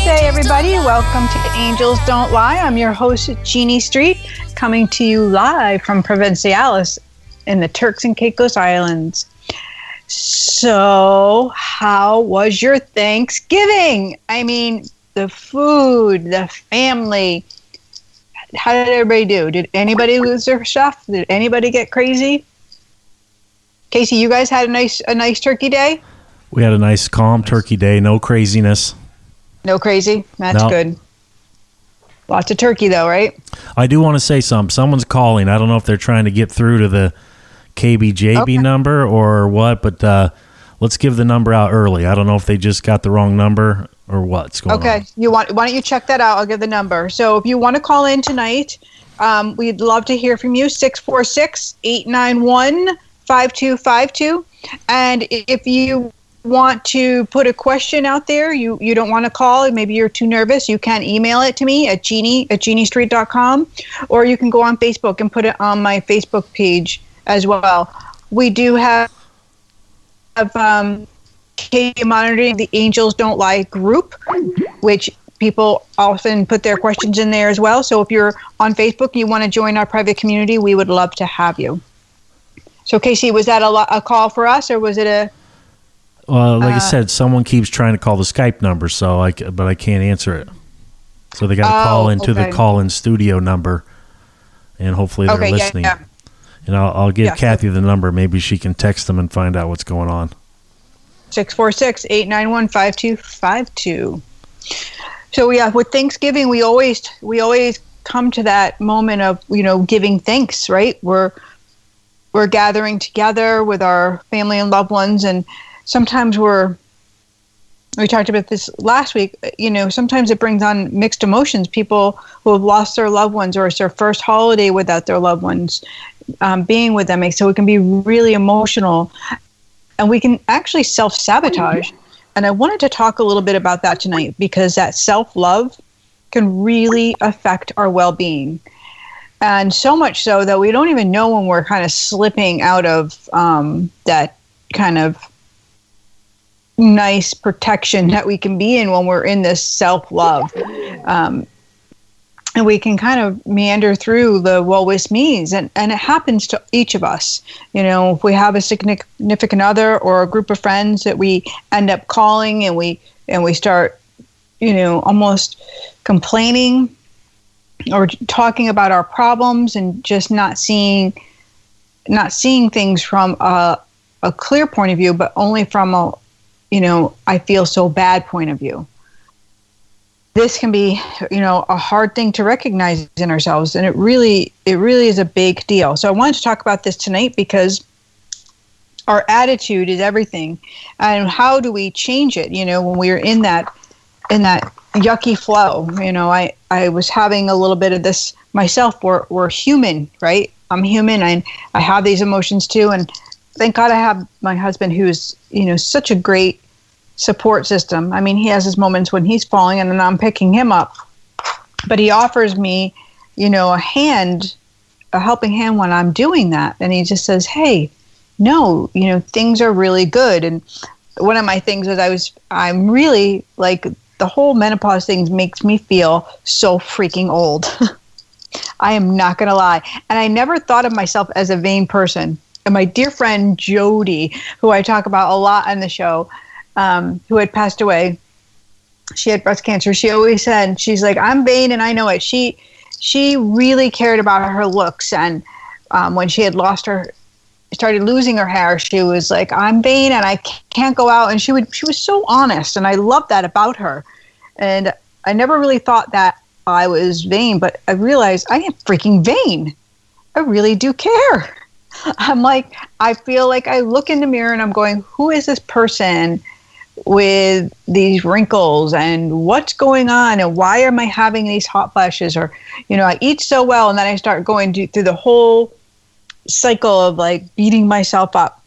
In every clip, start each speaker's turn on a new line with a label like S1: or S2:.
S1: Thursday, everybody. Welcome to Angels Don't Lie. I'm your host, Jeanne Street, coming to you live from Provincialis in the Turks and Caicos Islands. So, how was your Thanksgiving? I mean, the food, the family. How did everybody do? Did anybody lose their stuff? Did anybody get crazy? Casey, you guys had a nice turkey day?
S2: We had a nice, calm turkey day. No craziness.
S1: No crazy? That's good. Lots of turkey, though, right?
S2: I do want to say something. Someone's calling. I don't know if they're trying to get through to the KBJB number or what, but let's give the number out early. I don't know if they just got the wrong number or what's going on.
S1: Okay. Why don't you check that out? I'll give the number. So if you want to call in tonight, we'd love to hear from you, 646-891-5252. And if you want to put a question out there, you don't want to call, maybe you're too nervous, you can email it to me at jeanne@jeannestreet.com, or you can go on Facebook and put it on my Facebook page as well. We do have Katie monitoring the Angels Don't Lie group, which people often put their questions in there as well. So if you're on Facebook and you want to join our private community, we would love to have you. So Casey, was that a call for us, or was it a...
S2: Well, like I said, someone keeps trying to call the Skype number, but I can't answer it. So they got to call into the call-in studio number, and hopefully they're listening. Yeah. And I'll give Kathy the number. Maybe she can text them and find out what's going on.
S1: 646-891-5252. So yeah, with Thanksgiving, we always come to that moment of giving thanks, right? We're gathering together with our family and loved ones, and sometimes we talked about this last week, sometimes it brings on mixed emotions. People who have lost their loved ones, or it's their first holiday without their loved ones, being with them. So it can be really emotional, and we can actually self-sabotage. And I wanted to talk a little bit about that tonight, because that self-love can really affect our well-being. And so much so that we don't even know when we're kind of slipping out of that kind of nice protection that we can be in when we're in this self-love. And we can kind of meander through the woe is me's, and it happens to each of us. If we have a significant other or a group of friends that we end up calling, and we start, almost complaining or talking about our problems, and just not seeing things from a clear point of view, but only from a I feel so bad point of view. This can be, a hard thing to recognize in ourselves, and it really is a big deal. So I wanted to talk about this tonight, because our attitude is everything, and how do we change it? When we're in that yucky flow. I was having a little bit of this myself. We're human, right? I'm human, and I have these emotions too, and thank God I have my husband, who's, such a great support system. I mean, he has his moments when he's falling and then I'm picking him up, but he offers me, a helping hand when I'm doing that. And he just says, hey, no, things are really good. And one of my things is I'm really like, the whole menopause thing makes me feel so freaking old. I am not going to lie. And I never thought of myself as a vain person. And my dear friend Jody, who I talk about a lot on the show, who had passed away, she had breast cancer. She always said, she's like, I'm vain and I know it. She really cared about her looks. And when she had started losing her hair, she was like, I'm vain and I can't go out. And she was so honest. And I love that about her. And I never really thought that I was vain, but I realized I am freaking vain. I really do care. I'm like, I feel like I look in the mirror and I'm going, who is this person with these wrinkles, and what's going on, and why am I having these hot flashes? Or, I eat so well, and then I start going through the whole cycle of like beating myself up.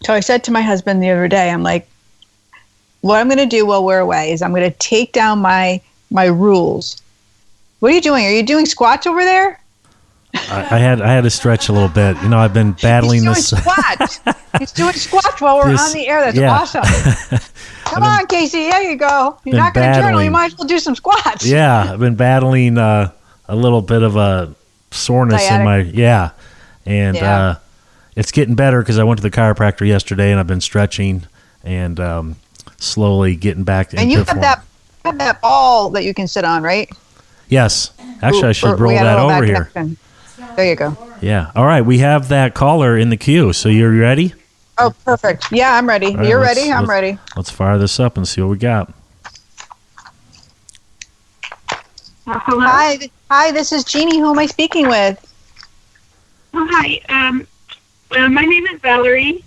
S1: So I said to my husband the other day, I'm like, what I'm going to do while we're away is I'm going to take down my rules. What are you doing? Are you doing squats over there?
S2: I had to stretch a little bit. I've been battling
S1: He's doing squats. He's doing squats while we're on the air. That's awesome. Come on, Casey. There you go. You're not going to journal. You might as well do some squats.
S2: Yeah, I've been battling a little bit of a soreness in my and it's getting better because I went to the chiropractor yesterday and I've been stretching and slowly getting back into
S1: And you
S2: form.
S1: have that ball that you can sit on, right?
S2: Yes. Actually, I should roll that over here.
S1: Connection. There you go.
S2: Yeah. All right. We have that caller in the queue. So you're ready?
S1: Oh, perfect. Yeah, I'm ready.
S2: Right,
S1: You're ready? I'm ready.
S2: Let's fire this up and see what we got.
S3: Hello?
S1: Hi, this is Jeanne. Who am I speaking with?
S3: Oh, hi. My name is Valerie.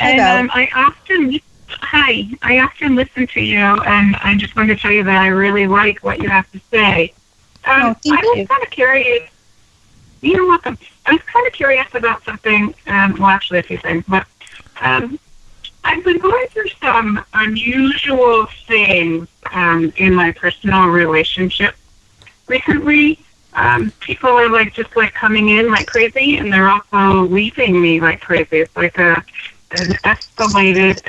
S1: Hi,
S3: and
S1: Valerie.
S3: I often listen to you, and I just wanted to tell you that I really like what you have to say.
S1: Thank you.
S3: I was kind of curious. You're welcome. I was kind of curious about something, well, actually a few things, but I've been going through some unusual things in my personal relationship recently. People are just coming in like crazy, and they're also leaving me like crazy. It's like an accelerated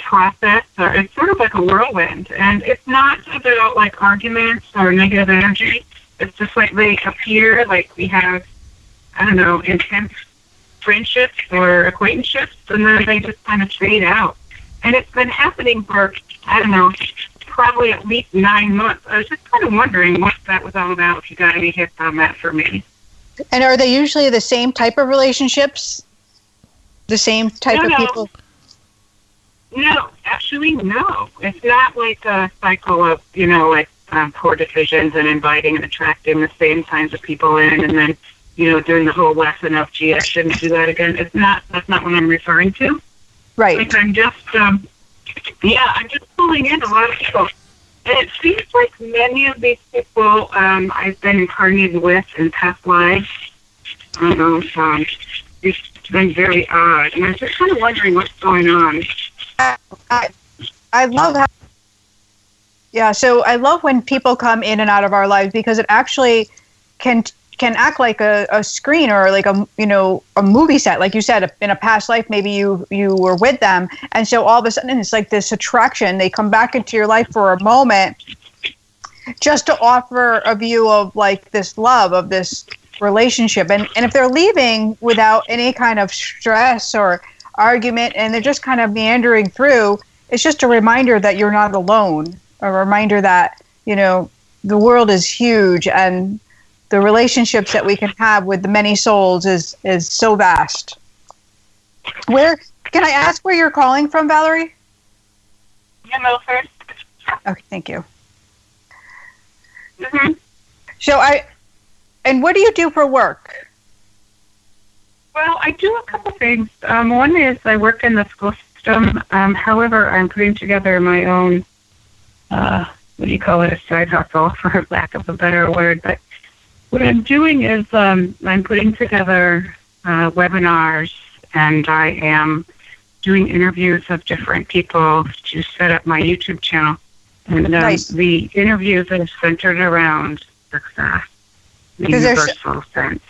S3: process, or it's sort of like a whirlwind. And it's not about arguments or negative energy. It's just they appear we have, I don't know, intense friendships or acquaintanceships, and then they just kind of fade out. And it's been happening for, I don't know, probably at least 9 months. I was just kind of wondering what that was all about, if you got any hits on that for me.
S1: And are they usually the same type of relationships? The same type of people?
S3: No, actually, no. It's not like a cycle of, poor decisions and inviting and attracting the same kinds of people in, and then, doing the whole lesson of, gee, I shouldn't do that again. That's not what I'm referring to.
S1: Right.
S3: I'm just pulling in a lot of people. And it seems like many of these people I've been incarnated with in past lives. I don't know, it's been very odd. And I'm just kind of wondering what's going on.
S1: I love how... Yeah, so I love when people come in and out of our lives, because it actually can act like a screen, or like a movie set. Like you said, in a past life, maybe you were with them, and so all of a sudden it's like this attraction. They come back into your life for a moment, just to offer a view of this love, of this relationship. And if they're leaving without any kind of stress or argument, and they're just kind of meandering through, it's just a reminder that you're not alone. A reminder that the world is huge, and the relationships that we can have with the many souls is so vast. Where can I ask where you're calling from, Valerie?
S3: Milford.
S1: Okay, thank you.
S3: Mm-hmm.
S1: So and what do you do for work?
S3: Well, I do a couple things. One is I work in the school system. However, I'm putting together my own, what do you call it, a side hustle, for lack of a better word. But what I'm doing is I'm putting together webinars, and I am doing interviews of different people to set up my YouTube channel. And
S1: Nice.
S3: The interviews are centered around success, the universal sense.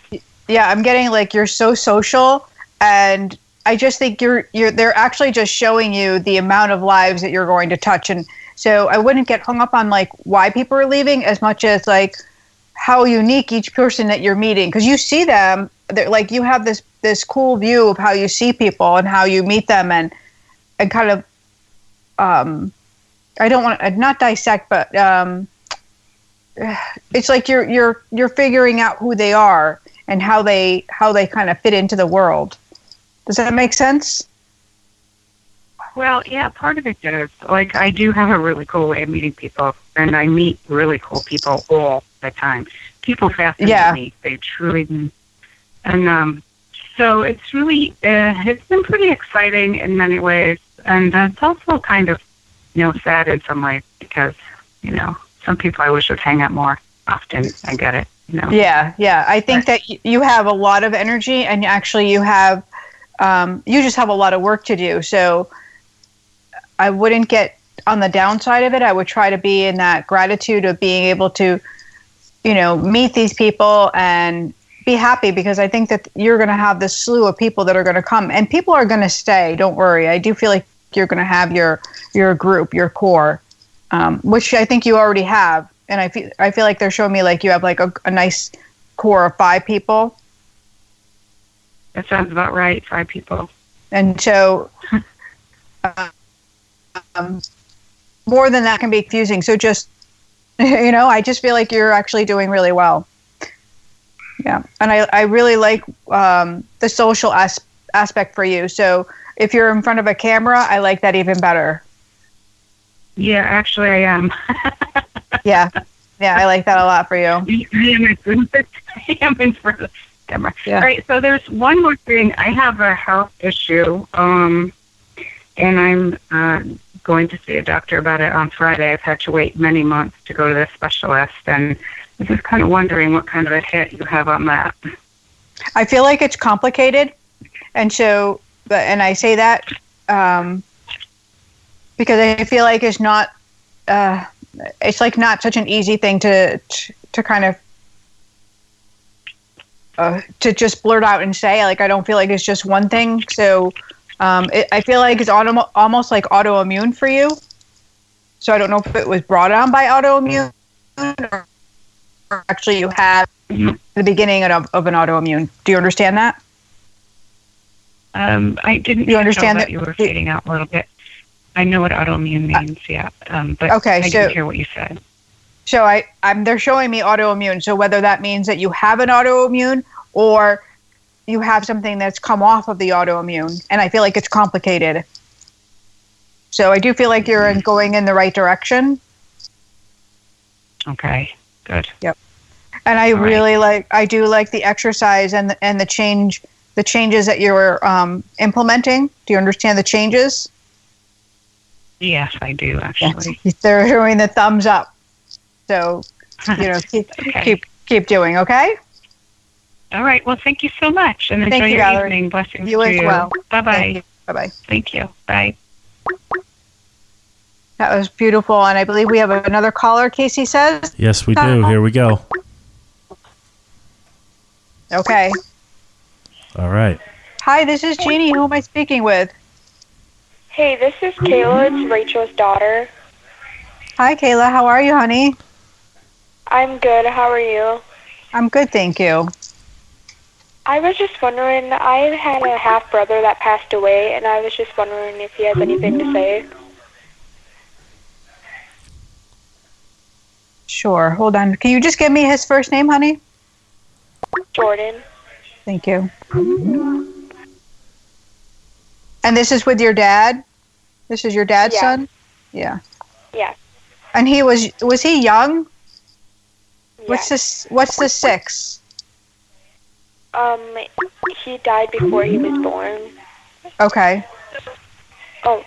S1: Yeah, I'm getting you're so social, and I just think they're actually just showing you the amount of lives that you're going to touch. And so I wouldn't get hung up on why people are leaving, as much as how unique each person that you're meeting, because you see them, they're you have this cool view of how you see people and how you meet them, and kind of I don't want to not dissect, but it's you're figuring out who they are and how they kind of fit into the world. Does that make sense?
S3: Well, yeah, part of it does. I do have a really cool way of meeting people, and I meet really cool people all the time. People fascinate me. They truly do. And so it's really, it's been pretty exciting in many ways. And it's also kind of, sad in some ways, because, some people I wish would hang out more often. I get it.
S1: Yeah. I think that you have a lot of energy, and actually you have, you just have a lot of work to do. So I wouldn't get on the downside of it. I would try to be in that gratitude of being able to meet these people and be happy, because I think that you're going to have this slew of people that are going to come, and people are going to stay. Don't worry. I do feel like you're going to have your group, your core, which I think you already have. And I feel like they're showing me like you have like a nice core of 5 people.
S3: That sounds about right. 5 people.
S1: And so more than that can be confusing. So just, I just feel like you're actually doing really well. Yeah. And I really like the social aspect for you. So if you're in front of a camera, I like that even better.
S3: Yeah, actually I am.
S1: Yeah, I like that a lot for you.
S3: I am in front of the camera. Yeah. All right, so there's one more thing. I have a health issue, and I'm going to see a doctor about it on Friday. I've had to wait many months to go to the specialist, and I'm just kind of wondering what kind of a hit you have on that.
S1: I feel like it's complicated, and so, and I say that because I feel like it's not. It's like not such an easy thing to kind of to just blurt out and say. Like, I don't feel like it's just one thing. So I feel like it's almost like autoimmune for you. So I don't know if it was brought on by autoimmune or actually you had the beginning of an autoimmune. Do you understand that?
S3: I didn't. You understand that you were fading out a little bit. I know what autoimmune means, yeah. But okay, I didn't hear what you said.
S1: So they're showing me autoimmune. So whether that means that you have an autoimmune or you have something that's come off of the autoimmune, and I feel like it's complicated. So I do feel like you're going in the right direction.
S3: Okay, good.
S1: Yep. And I I do like the exercise and the changes that you're implementing. Do you understand the changes?
S3: Yes, I do, actually.
S1: Yes. They're showing the thumbs up. So, keep doing, okay?
S3: All right. Well, thank you so much. And enjoy your evening. Blessings
S1: you
S3: to
S1: as
S3: you.
S1: Well.
S3: Bye-bye.
S1: Bye-bye.
S3: Thank you. Bye.
S1: That was beautiful. And I believe we have another caller, Casey says.
S2: Yes, we do. Here we go.
S1: Okay.
S2: All right.
S1: Hi, this is Jeannie. Who am I speaking with?
S4: Hey, this is Kayla. It's Rachel's daughter.
S1: Hi, Kayla. How are you, honey?
S4: I'm good. How are you?
S1: I'm good, thank you.
S4: I was just wondering, I had a half-brother that passed away, and I was just wondering if he has anything to say.
S1: Sure. Hold on. Can you just give me his first name, honey?
S4: Jordan.
S1: Thank you. And this is with your dad? This is your dad's son? Yeah.
S4: Yeah.
S1: And was he young?
S4: Yeah.
S1: What's the 6?
S4: He died before he was born.
S1: Okay.
S4: Oh.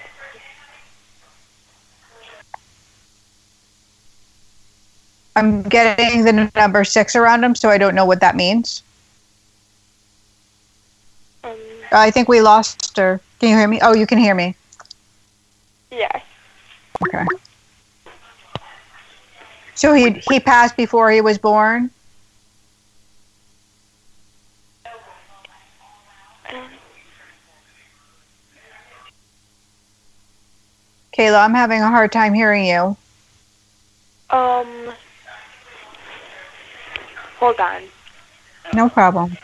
S1: I'm getting the number 6 around him, so I don't know what that means. I think we lost her. Can you hear me? Oh, you can hear me.
S4: Yes.
S1: Okay. So he passed before he was born? Kayla, I'm having a hard time hearing you.
S4: Hold on.
S1: No problem.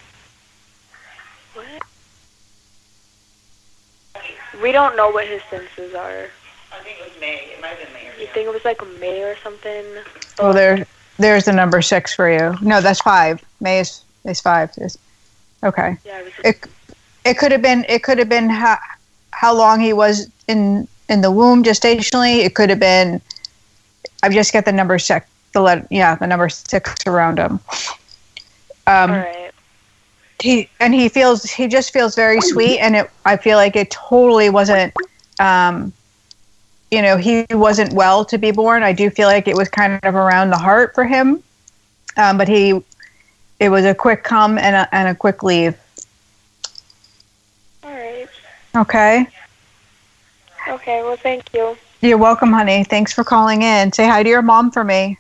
S4: What? We don't know what his senses are.
S5: I think it was May. It might have been May.
S4: You think it was like a May or something?
S1: Oh, there's the number 6 for you. No, that's 5. May is 5. Okay.
S4: Yeah,
S1: it could have been how long he was in the womb gestationally. It could have been. I just get the number 6. The number 6 around him.
S4: All right.
S1: He just feels very sweet, and I feel like it totally wasn't. He wasn't well to be born. I do feel like it was kind of around the heart for him, but it was a quick come and a quick leave.
S4: All right.
S1: Okay.
S4: Okay. Well, thank you.
S1: You're welcome, honey. Thanks for calling in. Say hi to your mom for me.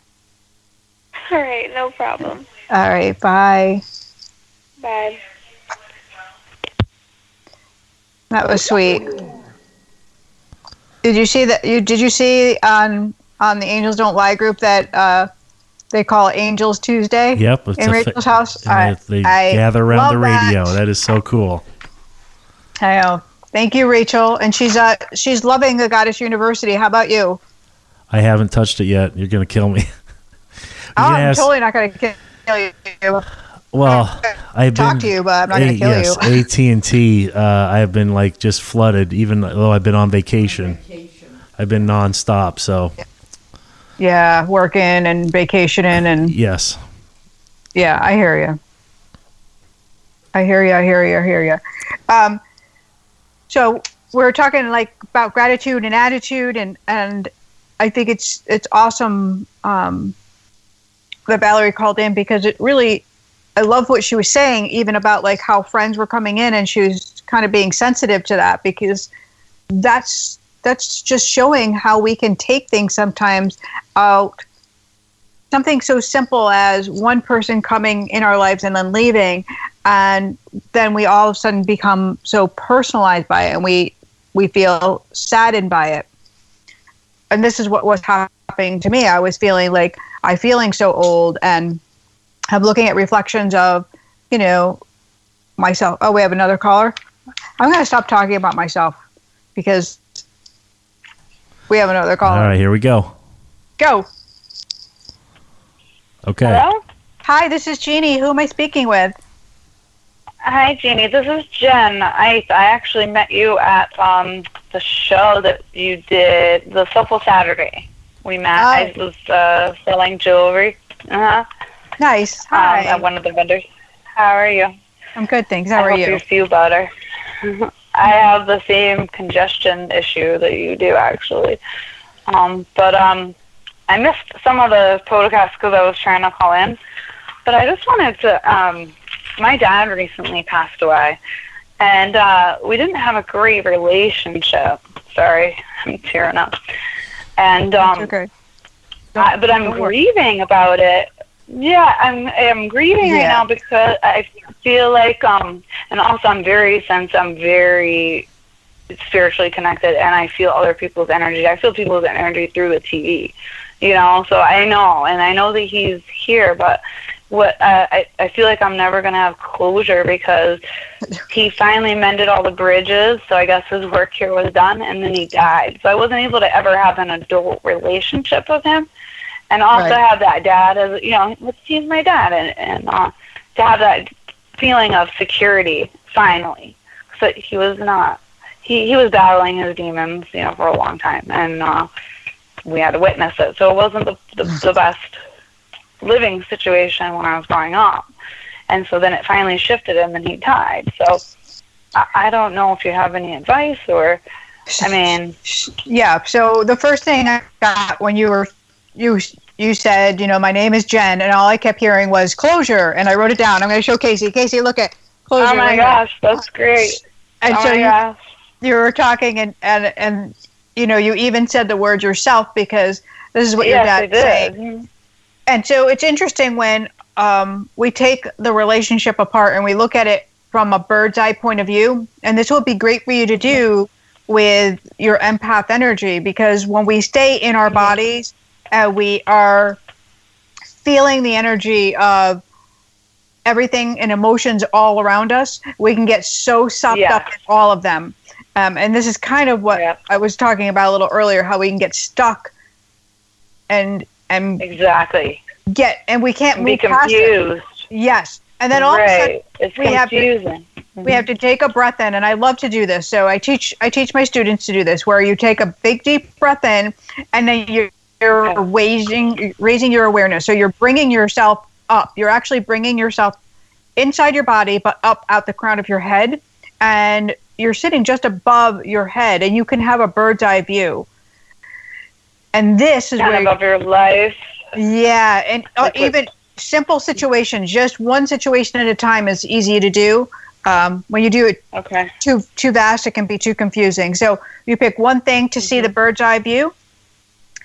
S4: All right, no problem.
S1: All right, bye.
S4: Bye.
S1: That was sweet. Did you see that? Did you see on the Angels Don't Lie group that they call Angels Tuesday?
S2: Yep, it's
S1: in Rachel's house.
S2: They gather around the radio. That is so cool.
S1: I know. Thank you, Rachel. And she's loving the Goddess University. How about you?
S2: I haven't touched it yet. You're going to kill me.
S1: I'm totally not going to kill you.
S2: Well, I've
S1: talk to you, but I'm not going to kill you.
S2: AT&T. I have been like just flooded, even though I've been on vacation. I've been nonstop. So.
S1: Yeah, working and vacationing and.
S2: Yes.
S1: Yeah, I hear you. I hear you. So we're talking like about gratitude and attitude, and I think it's awesome that Valerie called in, because it really, I love what she was saying, even about like how friends were coming in, and she was kind of being sensitive to that, because that's just showing how we can take things sometimes out. Something so simple as one person coming in our lives and then leaving, and then we all of a sudden become so personalized by it, and we feel saddened by it. And this is what was happening to me. I was feeling like I'm feeling so old, and I'm looking at reflections of, myself. Oh, we have another caller. I'm going to stop talking about myself because we have another caller.
S2: All right, here we go.
S1: Go.
S2: Okay.
S6: Hello?
S1: Hi, this is Jeannie. Who am I speaking with?
S6: Hi, Jeannie. This is Jeanne. I actually met you at the show that you did, the Soulful Saturday. We met.
S1: Oh.
S6: I was selling jewelry.
S1: Nice. Hi.
S6: At one of the vendors. How are you?
S1: I'm good, thanks. How are
S6: I hope
S1: you?
S6: you feel better. I have the same congestion issue that you do, actually. But I missed some of the podcasts because I was trying to call in. But I just wanted to, my dad recently passed away, and we didn't have a great relationship. Sorry, I'm tearing up. And
S1: okay.
S6: but I'm grieving about it. Yeah, I'm grieving right now because I feel like, and also I'm very spiritually connected, and I feel other people's energy. I feel people's energy through the TV, so I know that he's here, but what I feel like I'm never going to have closure, because he finally mended all the bridges, so I guess his work here was done, and then he died. So I wasn't able to ever have an adult relationship with him, and also have that dad as, he's my dad, and to have that feeling of security, finally. So he was not, he was battling his demons, for a long time, and we had to witness it. So it wasn't the best living situation when I was growing up. And so then it finally shifted him and he died. So I don't know if you have any advice or,
S1: Yeah, so the first thing I got when you said, my name is Jen, and all I kept hearing was closure, and I wrote it down. I'm going to show Casey. Casey, look at closure.
S6: Oh my gosh, that's great.
S1: And so you were talking, and you even said the word yourself, because this is what your dad said. Mm-hmm. And so it's interesting when we take the relationship apart and we look at it from a bird's eye point of view. And this will be great for you to do with your empath energy, because when we stay in our bodies, we are feeling the energy of everything and emotions all around us. We can get so sucked up in all of them. And this is kind of what I was talking about a little earlier, how we can get stuck and
S6: exactly
S1: and we can't move past it. Yes. And then all of a sudden we have to take a breath in, and I love to do this. So I teach my students to do this, where you take a big deep breath in, and then you're raising your awareness. So you're bringing yourself up. You're actually bringing yourself inside your body, but up out the crown of your head, and you're sitting just above your head, and you can have a bird's eye view. And this is where
S6: above your life.
S1: Yeah, and even simple situations, just one situation at a time is easy to do. When you do it too vast, it can be too confusing. So you pick one thing to see the bird's eye view,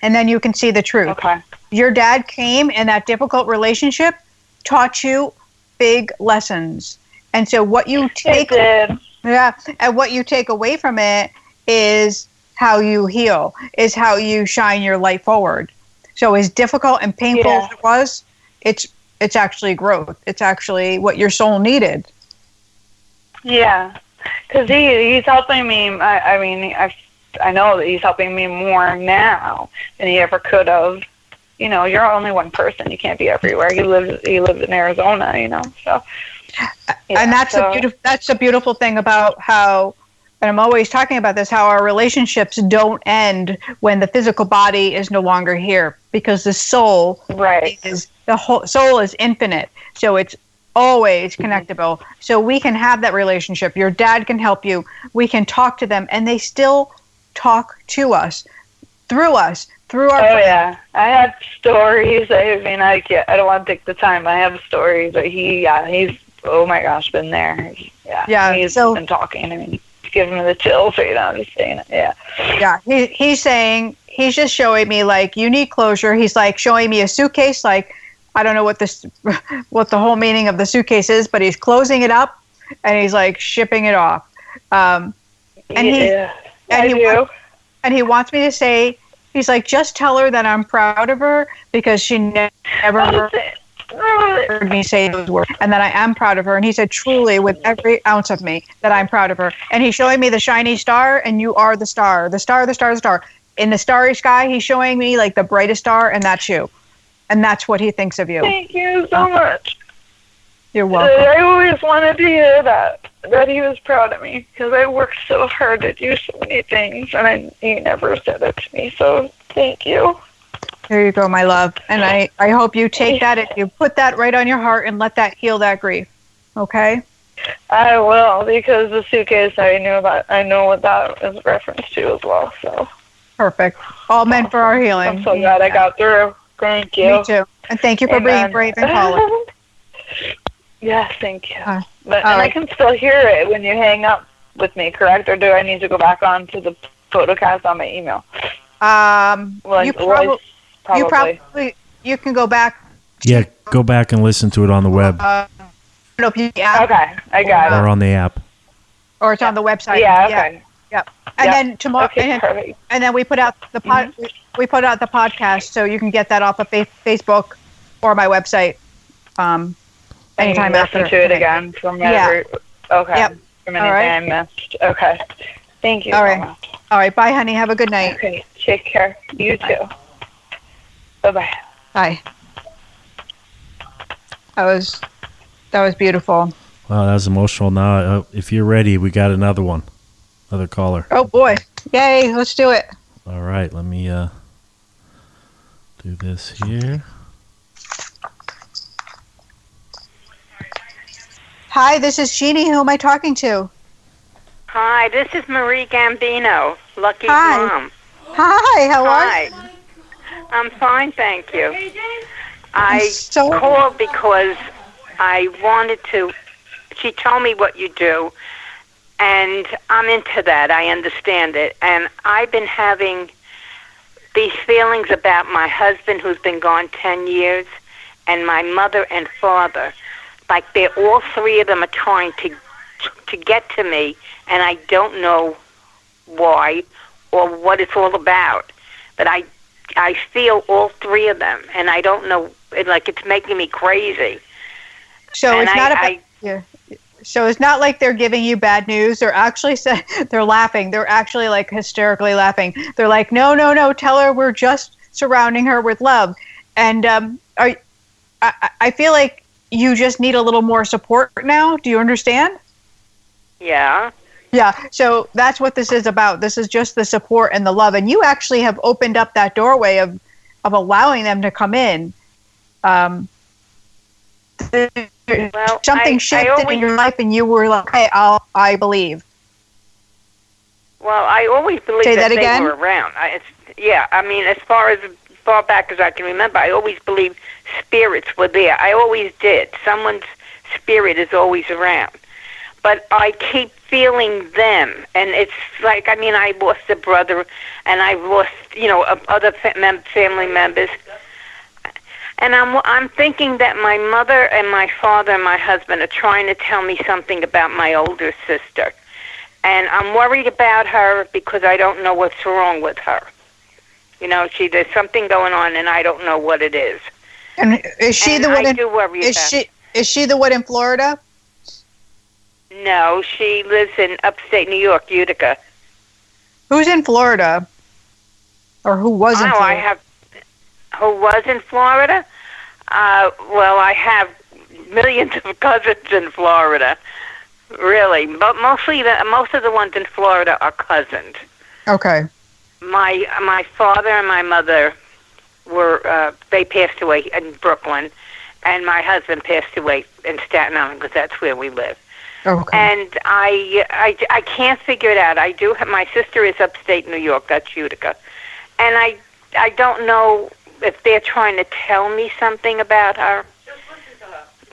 S1: and then you can see the truth.
S6: Okay.
S1: Your dad came, and that difficult relationship taught you big lessons. And so what you take, and what you take away from it is how you heal, is how you shine your light forward. So as difficult and painful as it was, it's actually growth. It's actually what your soul needed.
S6: Yeah, because he's helping me. I know that he's helping me more now than he ever could have. You know, you're only one person. You can't be everywhere. He lives in Arizona. You know, so. Yeah,
S1: and that's a beautiful thing about how, and I'm always talking about this, how our relationships don't end when the physical body is no longer here, because the soul soul is infinite. So it's always connectable. So we can have that relationship. Your dad can help you. We can talk to them, and they still talk to us, through our friends.
S6: Yeah, I have stories. I don't want to take the time. I have stories, but he's oh my gosh, been there. He's been talking. I mean, he's giving me the chills right now just saying it. Yeah,
S1: he's saying, he's just showing me, like, you need closure. He's like showing me a suitcase, like, I don't know what the whole meaning of the suitcase is, but he's closing it up and he's like shipping it off. And he wants me to say, he's like, just tell her that I'm proud of her, because she never heard me say those words, and that I am proud of her. And he said, truly, with every ounce of me, that I'm proud of her. And he's showing me the shiny star, and you are the star. The star, the star, the star. In the starry sky, he's showing me like the brightest star, and that's you. And that's what he thinks of you.
S6: Thank you so much.
S1: You're welcome.
S6: I always wanted to hear that he was proud of me, because I worked so hard to do so many things, and he never said it to me. So thank you.
S1: There you go, my love. And I hope you take that and you put that right on your heart and let that heal that grief. Okay?
S6: I will, because the suitcase, I know what that is a reference to as well. So
S1: perfect. All meant for our healing.
S6: I'm so glad I got through. Thank you.
S1: Me too. And thank you for being brave and calling.
S6: Yes, thank you. I can still hear it when you hang up with me, correct? Or do I need to go back on to the photocast on my email?
S1: You can go back.
S2: Yeah, go back and listen to it on the web.
S6: Okay, I got it.
S2: Or on the app.
S1: Or it's on the website.
S6: Yeah, okay.
S1: Yep. And then tomorrow,
S6: perfect.
S1: And then we put out the we put out the podcast, so you can get that off of Facebook or my website. Anytime after.
S6: Listen to it again from whenever. Okay.
S1: Yep.
S6: From anything I missed. Okay. Thank you.
S1: All right. All right. Bye, honey. Have a good night.
S6: Okay. Take care. You too. Bye-bye.
S1: Bye. That was beautiful.
S2: Wow, that was emotional. Now, if you're ready, we got another caller.
S1: Oh boy! Yay! Let's do it.
S2: All right, let me do this here.
S1: Hi, this is Jeanne. Who am I talking to?
S7: Hi, this is Marie Gambino, Lucky's mom.
S1: Hi, how are you?
S7: I'm fine, thank you. I called because I wanted to, she told me what you do, and I'm into that. I understand it. And I've been having these feelings about my husband, who's been gone 10 years, and my mother and father. Like all three of them are trying to get to me, and I don't know why or what it's all about. But I feel all three of them, and I don't know. It's making me crazy.
S1: So and it's not about. So it's not like they're giving you bad news. They're actually they're laughing. They're actually like hysterically laughing. They're like, no, tell her we're just surrounding her with love. And I feel like you just need a little more support now. Do you understand?
S7: Yeah.
S1: Yeah. So that's what this is about. This is just the support and the love. And you actually have opened up that doorway of allowing them to come in. Something shifted in your life, and you were like, "Hey, I believe."
S7: Well, I always believed that they were around. As far back as I can remember, I always believed spirits were there. I always did. Someone's spirit is always around. but I keep feeling them. And it's like, I mean, I lost a brother, and I lost, other family members. And I'm thinking that my mother and my father and my husband are trying to tell me something about my older sister. And I'm worried about her because I don't know what's wrong with her. There's something going on, and I don't know what it is.
S1: And is she the one?
S7: I do worry about her.
S1: Is she the one in Florida?
S7: No, she lives in upstate New York, Utica.
S1: Who's in Florida? Or who was in Florida?
S7: Who was in Florida? Well, I have millions of cousins in Florida, really. But most of the ones in Florida are cousins.
S1: Okay.
S7: My father and my mother they passed away in Brooklyn, and my husband passed away in Staten Island because that's where we live.
S1: Okay.
S7: And I can't figure it out. I do have, my sister is upstate New York, that's Utica, and I don't know if they're trying to tell me something about her.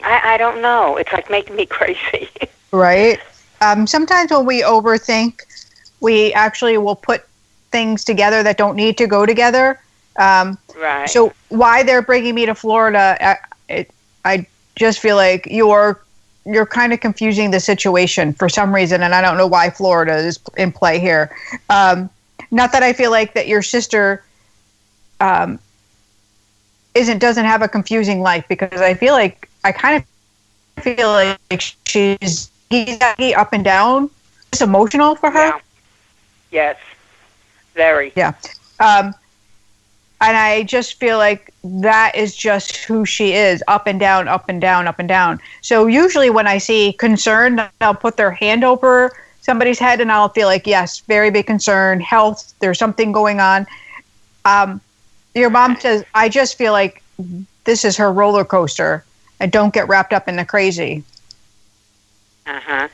S7: I don't know. It's like making me crazy.
S1: Right. Sometimes when we overthink, we actually will put things together that don't need to go together.
S7: Right.
S1: So why they're bringing me to Florida, I just feel like you're kind of confusing the situation for some reason, and I don't know why Florida is in play here. Not that I feel like that your sister doesn't have a confusing life, because I kind of feel like he's up and down. It's emotional for her.
S7: Yeah. Yes. Very.
S1: Yeah. And I just feel like that is just who she is, up and down, up and down, up and down. So usually when I see concern, I'll put their hand over somebody's head and I'll feel like, yes, very big concern, health, there's something going on. Your mom says, I just feel like this is her roller coaster, and don't get wrapped up in the crazy.
S7: Uh-huh.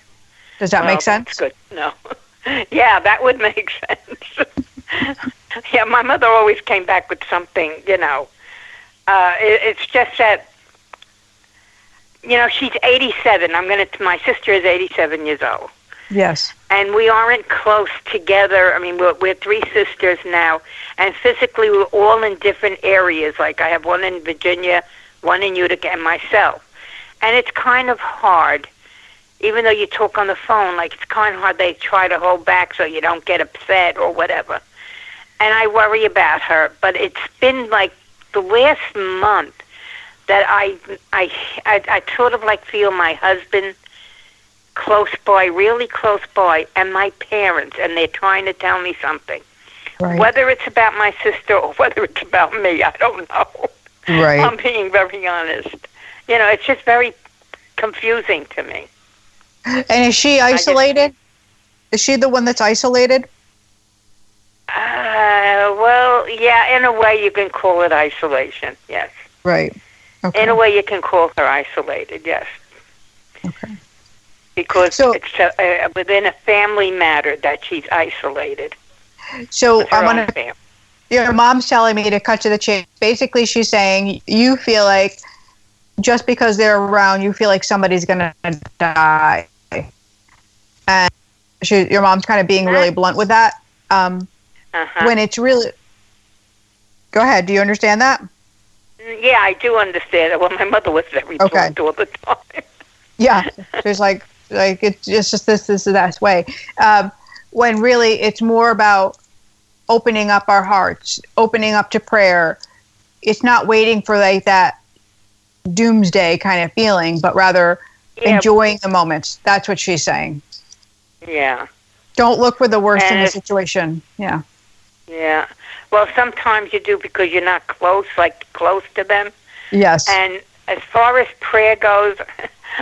S1: Does that make sense?
S7: That's good. No. Yeah, that would make sense. Yeah, my mother always came back with something, It's just that, she's 87. My sister is 87 years old.
S1: Yes.
S7: And we aren't close together. I mean, we're three sisters now, and physically we're all in different areas. Like I have one in Virginia, one in Utica, and myself. And it's kind of hard, even though you talk on the phone, like it's kind of hard. They try to hold back so you don't get upset or whatever. And I worry about her. But it's been like the last month that I sort of like feel my husband close by, really close by, and my parents, and they're trying to tell me something. Right. Whether it's about my sister or whether it's about me, I don't know.
S1: Right.
S7: I'm being very honest. It's just very confusing to me.
S1: And is she isolated? Is she the one that's isolated?
S7: Well, yeah, in a way you can call it isolation, yes.
S1: Right. Okay.
S7: In a way you can call her isolated, yes.
S1: Okay.
S7: Because it's within a family matter that she's isolated.
S1: So your mom's telling me to cut to the chase. Basically, she's saying you feel like just because they're around, you feel like somebody's going to die. And your mom's kind of being really blunt with that. When it's really... Go ahead. Do you understand that?
S7: Yeah, I do understand it. Well, my mother was very blunt all the time.
S1: Yeah. She's like it's just this that way. When really it's more about opening up our hearts, opening up to prayer. It's not waiting for like that doomsday kind of feeling, but rather enjoying the moments. That's what she's saying.
S7: Yeah.
S1: Don't look for the worst in the situation. Yeah.
S7: Yeah. Well, sometimes you do because you're not close to them.
S1: Yes.
S7: And as far as prayer goes,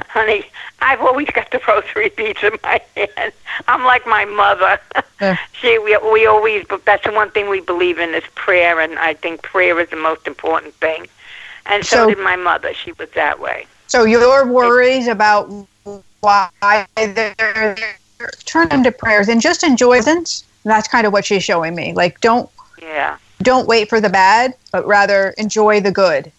S7: honey, I've always got the rosary beads in my hand. I'm like my mother. Yeah. We always, that's the one thing we believe in is prayer, and I think prayer is the most important thing. And so did my mother. She was that way.
S1: So your worries about why they're turning to prayers and just enjoy them. That's kind of what she's showing me. Like, don't wait for the bad, but rather enjoy the good.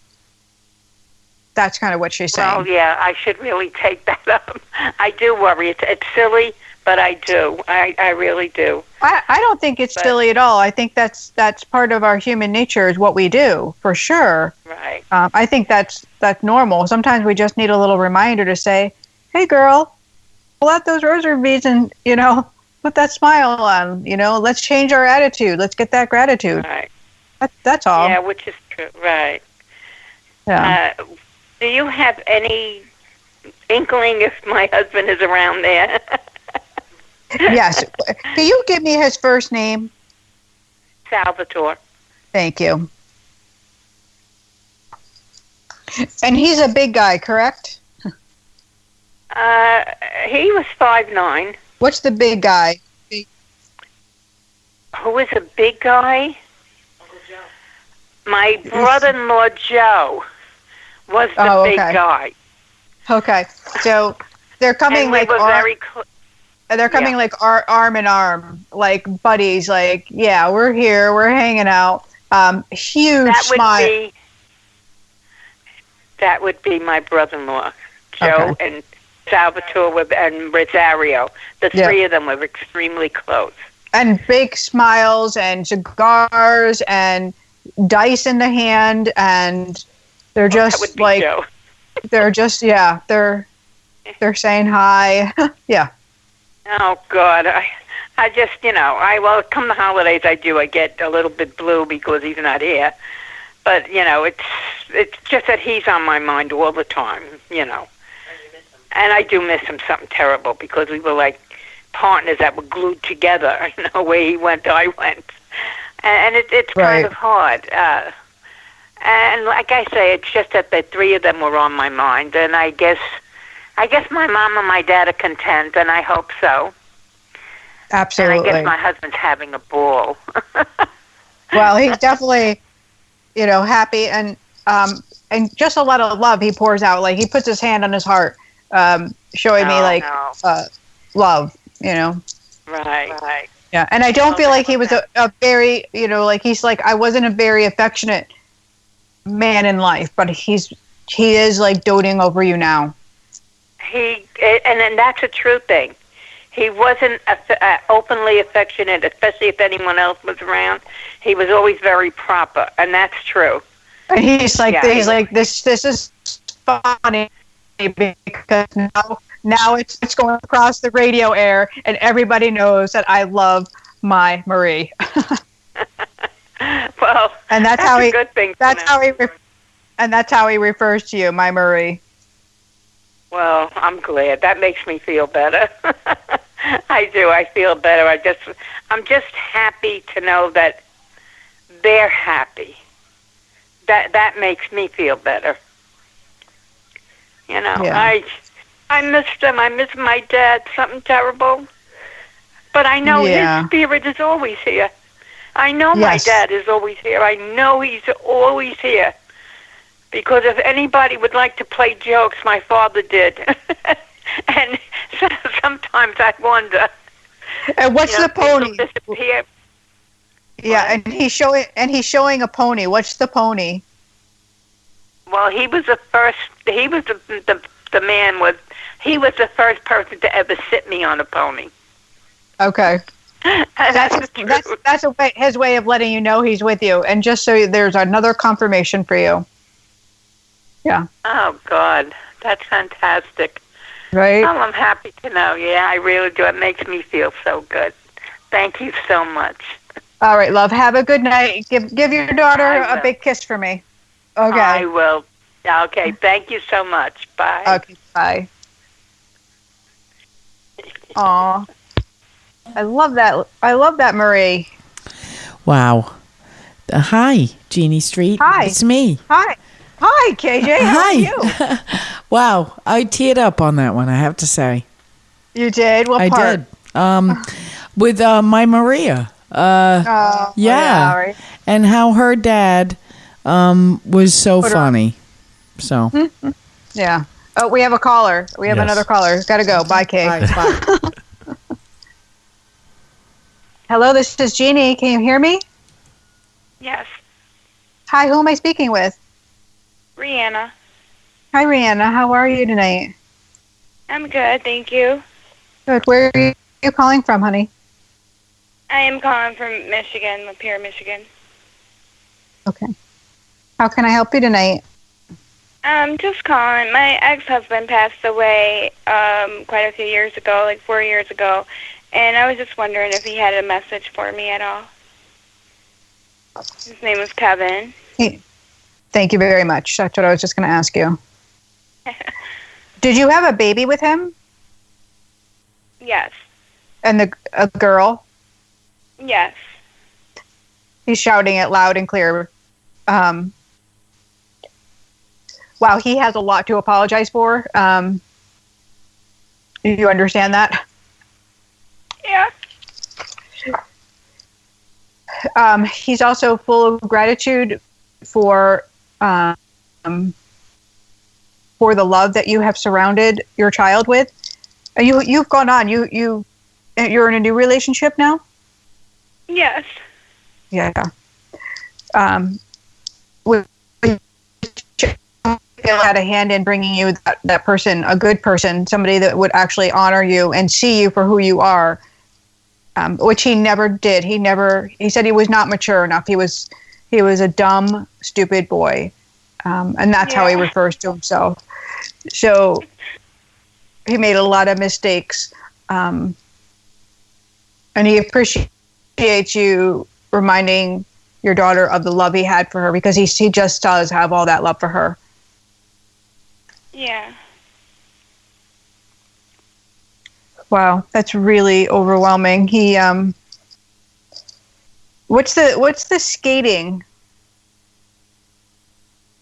S1: That's kind of what she's saying.
S7: Well, yeah, I should really take that up. I do worry. It's silly, but I do. I really do.
S1: I don't think it's silly at all. I think that's part of our human nature is what we do, for sure.
S7: Right.
S1: I think that's normal. Sometimes we just need a little reminder to say, hey, girl, pull out those rosary beads and, put that smile on. Let's change our attitude. Let's get that gratitude.
S7: Right.
S1: That's all.
S7: Yeah, which is true. Right.
S1: Yeah.
S7: Do you have any inkling if my husband is around there?
S1: Yes. Can you give me his first name?
S7: Salvatore.
S1: Thank you. And he's a big guy, correct?
S7: He was 5'9".
S1: What's the big guy?
S7: Who is a big guy?
S5: Uncle Joe.
S7: My brother-in-law Joe was the big guy.
S1: Okay, so they're coming
S7: and
S1: they're coming like arm in arm, like buddies. Like, yeah, we're here, we're hanging out. Huge smile.
S7: That would be my brother-in-law, Joe, and Salvatore and Rosario. The three of them were extremely close.
S1: And big smiles and cigars and dice in the hand, and they're just like
S7: Joe.
S1: they're just they're saying hi. Yeah.
S7: Oh God, I just come the holidays I get a little bit blue because he's not here, but it's just that he's on my mind all the time, and I do miss him something terrible because we were like partners that were glued together. Where he went, I went, and it's kind of hard. And like I say, it's just that the three of them were on my mind, and I guess my mom and my dad are content, and I hope so.
S1: Absolutely.
S7: And I guess my husband's having a ball.
S1: Well, he's definitely, happy, and just a lot of love he pours out. Like, he puts his hand on his heart, showing me love.
S7: Right.
S1: Yeah, and I don't feel like he was a very, he's like, I wasn't a very affectionate man in life, but he is like doting over you now.
S7: And then that's a true thing. He wasn't openly affectionate, especially if anyone else was around. He was always very proper, and that's true.
S1: And he's like, this is funny because now it's going across the radio air, and everybody knows that I love my Marie.
S7: Well,
S1: and that's how
S7: a good thing.
S1: And that's how he refers to you, my Marie.
S7: Well, I'm glad. That makes me feel better. I do. I feel better. I'm just happy to know that they're happy. That makes me feel better. I missed them. I miss my dad. Something terrible. But I know his spirit is always here. I know my dad is always here. I know he's always here. Because if anybody would like to play jokes, my father did. And sometimes I wonder.
S1: And what's the pony?
S7: Disappear.
S1: Yeah, and he's showing a pony. What's the pony?
S7: Well, he was the first. He was the man with. He was the first person to ever sit me on a pony.
S1: Okay. That's his way of letting you know he's with you, and just so there's another confirmation for you. Yeah.
S7: Oh God, that's fantastic.
S1: Right.
S7: Oh, I'm happy to know. Yeah, I really do. It makes me feel so good. Thank you so much.
S1: All right, love. Have a good night. Give your daughter a big kiss for me. Okay.
S7: I will. Okay. Thank you so much. Bye.
S1: Okay. Bye. Aw. I love that, Marie.
S8: Wow. Hi, Jeannie Street.
S1: Hi.
S8: It's me.
S1: Hi, KJ. How are you?
S8: Wow. I teared up on that one, I have to say.
S1: You did? What part?
S8: I did. With my Maria. Yeah.
S1: Right.
S8: And how her dad was so funny. So.
S1: Yeah. Oh, we have a caller. We have another caller. Got to go. Bye, Kay.
S8: Bye.
S1: Hello, this is Jeannie. Can you hear me?
S7: Yes.
S1: Hi, who am I speaking with?
S7: Rihanna.
S1: Hi, Rihanna. How are you tonight?
S4: I'm good, thank you.
S1: Good. Where are you calling from, honey?
S4: I am calling from Michigan, Lapeer, Michigan.
S1: Okay. How can I help you tonight?
S4: I'm just calling. My ex-husband passed away quite a few years ago, like 4 years ago, and I was just wondering if he had a message for me at all. His name was Kevin.
S1: Thank you very much. That's what I was just going to ask you. Did you have a baby with him?
S4: Yes.
S1: And a girl?
S4: Yes.
S1: He's shouting it loud and clear. Wow, he has a lot to apologize for. Do you understand that?
S4: Yeah.
S1: He's also full of gratitude for the love that you have surrounded your child with. You've gone on. You're in a new relationship now?
S4: Yes.
S1: Yeah. Had a hand in bringing you that person, a good person, somebody that would actually honor you and see you for who you are, which he never did. He said he was not mature enough. He was a dumb, stupid boy. And that's how he refers to himself. So he made a lot of mistakes. And he appreciates you reminding your daughter of the love he had for her, because he just does have all that love for her.
S4: Yeah.
S1: Wow, that's really overwhelming. He what's the skating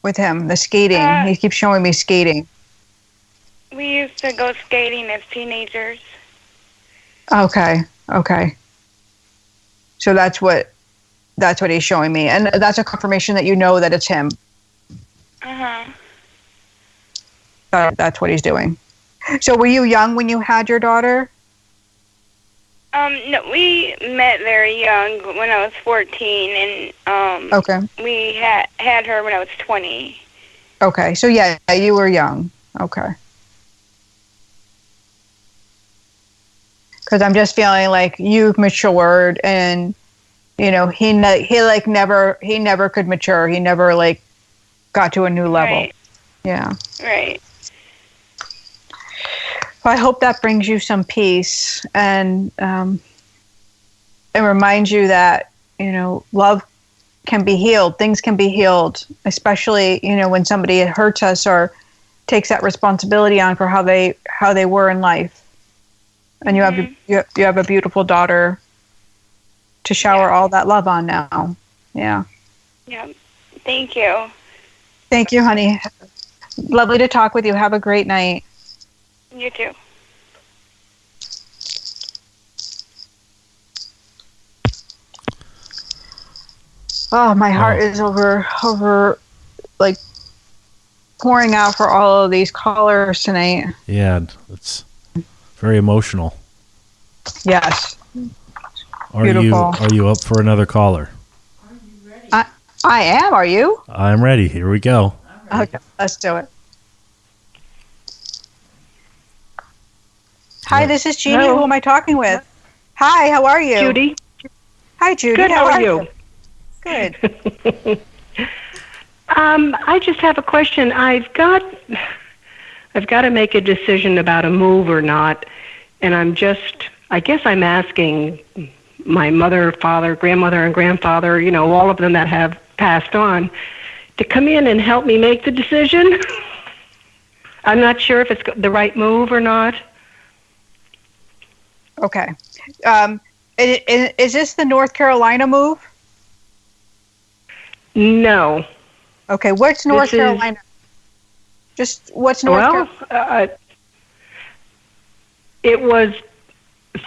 S1: with him? The skating. He keeps showing me skating.
S4: We used to go skating as teenagers.
S1: Okay. So that's what he's showing me, and that's a confirmation that you know that it's him. That's what he's doing. So were you young when you had your daughter?
S4: No, we met very young when I was 14, and
S1: okay.
S4: We had her when I was 20.
S1: Okay, so yeah, you were young. Okay. Because I'm just feeling like you've matured, and he never could mature. He never got to a new level.
S4: Right.
S1: Yeah.
S4: Right.
S1: Well, I hope that brings you some peace and reminds you that love can be healed. Things can be healed, especially when somebody hurts us or takes that responsibility on for how they were in life. And you have a beautiful daughter to shower all that love on now. Yeah.
S4: Yeah. Thank you.
S1: Thank you, honey. Lovely to talk with you. Have a great night.
S4: You too.
S1: Oh, my heart is over pouring out for all of these callers tonight.
S2: Yeah, it's very emotional.
S1: Yes.
S2: Beautiful. Are you up for another caller?
S1: Are you ready? I am. Are you?
S2: I'm ready. Here we go.
S1: Okay, let's do it. Hi, this is Jeanne. Who am I talking with? Hi, how are you?
S9: Judy.
S1: Hi, Judy.
S9: Good, how are you?
S1: Good.
S9: I just have a question. I've got to make a decision about a move or not, and I guess I'm asking my mother, father, grandmother, and grandfather, all of them that have passed on, to come in and help me make the decision. I'm not sure if it's the right move or not.
S1: Okay. Is this the North Carolina move?
S9: No.
S1: Okay. What's North Carolina? Just what's North Carolina?
S9: It was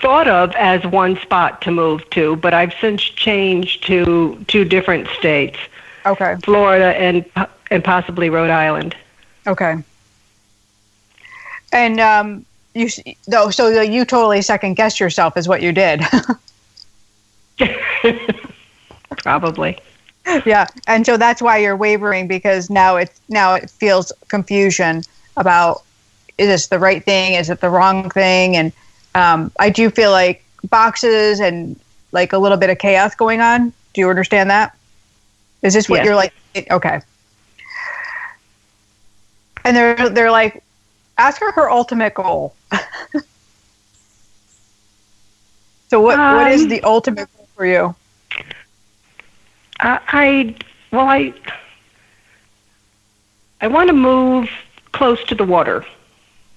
S9: thought of as one spot to move to, but I've since changed to 2 different states.
S1: Okay.
S9: Florida and possibly Rhode Island.
S1: Okay. And so you totally second guessed yourself is what you did.
S9: Probably.
S1: Yeah, and so that's why you're wavering, because now it feels confusion about, is this the right thing? Is it the wrong thing? And I do feel like boxes and like a little bit of chaos going on. Do you understand that? Is this what you're like? Okay. And they're like, ask her ultimate goal. So what is the ultimate goal for you?
S9: I want to move close to the water.